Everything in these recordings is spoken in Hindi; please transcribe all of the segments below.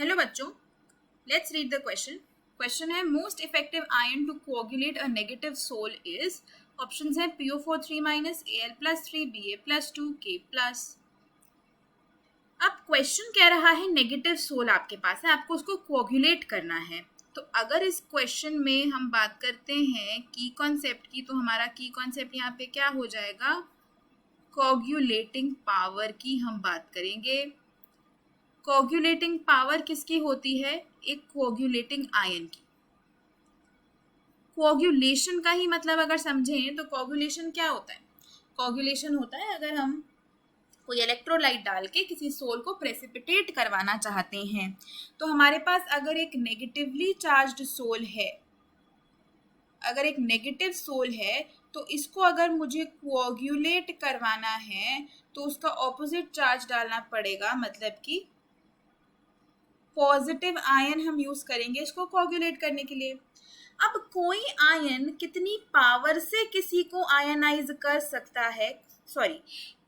हेलो बच्चों, let's read the question. Question है most effective ion to coagulate a negative sol is. Options हैं PO4 3- Al+3 Ba+2 K+। अब क्वेश्चन कह रहा है नेगेटिव सोल आपके पास है, आपको उसको कोagulate करना है। तो अगर इस क्वेश्चन में हम बात करते हैं की कॉन्सेप्ट की, तो हमारा की कॉन्सेप्ट यहाँ पे क्या हो जाएगा, कोagulating पावर की हम बात करेंगे। कोagulating पावर किसकी होती है, एक कोagulating आयन की। कोagulation का ही मतलब अगर समझें तो कोagulation क्या होता है, कोagulation होता है अगर हम कोई इलेक्ट्रोलाइट डाल के किसी सोल को प्रेसिपिटेट करवाना चाहते हैं, तो हमारे पास अगर एक नेगेटिवली चार्ज्ड सोल है, अगर एक नेगेटिव सोल है तो इसको अगर मुझे कोagulate करवाना है तो उसका ऑपोजिट चार्ज डालना पड़ेगा, मतलब कि पॉजिटिव आयन हम यूज करेंगे इसको कोagulate करने के लिए। अब कोई आयन कितनी पावर से किसी को आयनाइज कर सकता है,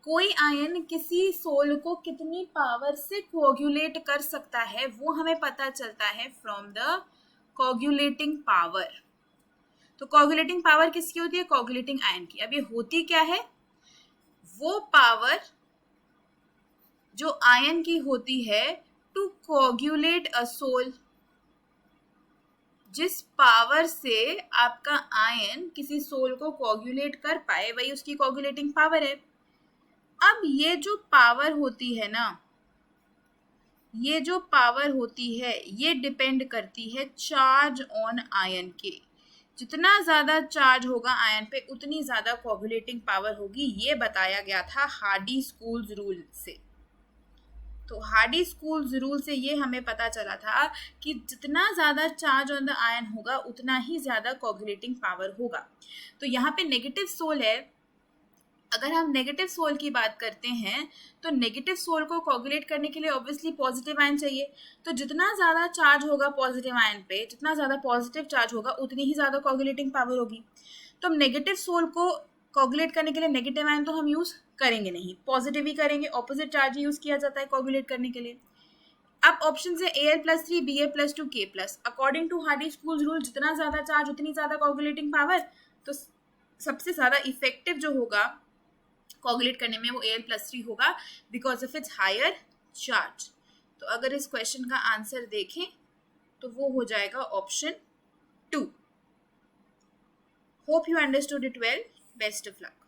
कोई आयन किसी सोल को कितनी पावर से कोagulate कर सकता है, वो हमें पता चलता है फ्रॉम द कोagulating पावर। तो कोagulating पावर किसकी होती है, कोagulating आयन की। अब ये होती क्या है, वो पावर जो आयन की होती है टू कोagulate अ सोल, जिस पावर से आपका आयन किसी सोल को कोagulate कर पाए वही उसकी कोagulating पावर है। अब ये जो पावर होती है ना, ये जो पावर होती है ये डिपेंड करती है चार्ज ऑन आयन के। जितना ज्यादा चार्ज होगा आयन पे उतनी ज्यादा कोagulating पावर होगी, ये बताया गया था हार्डी स्कूल्स रूल से। तो हार्डी स्कूल्स रूल से ये हमें पता चला था कि जितना ज़्यादा चार्ज ऑन द आयन होगा उतना ही ज़्यादा कोagulating पावर होगा। तो यहाँ पे नेगेटिव सोल है, अगर हम नेगेटिव सोल की बात करते हैं तो नेगेटिव सोल को कोagulate करने के लिए ऑब्वियसली पॉजिटिव आयन चाहिए। तो जितना ज़्यादा चार्ज होगा पॉजिटिव आयन पे, जितना ज़्यादा पॉजिटिव चार्ज होगा उतनी ही ज़्यादा कोagulating पावर होगी। तो हम नेगेटिव सोल को कोagulate करने के लिए नेगेटिव आयन तो हम यूज करेंगे नहीं, पॉजिटिव ही करेंगे, ऑपोजिट चार्ज ही यूज किया जाता है कोagulate करने के लिए। अब ऑप्शन है Al+3 Ba+2 K+। According to Hardy Schulze rule जितना ज्यादा चार्ज उतनी ज्यादा कोagulating पावर। तो सबसे ज्यादा इफेक्टिव जो होगा कोagulate करने में वो Al+3 होगा because of its higher charge. तो अगर इस क्वेश्चन का आंसर देखें तो वो हो जाएगा option 2। Hope you understood it well. Best of luck.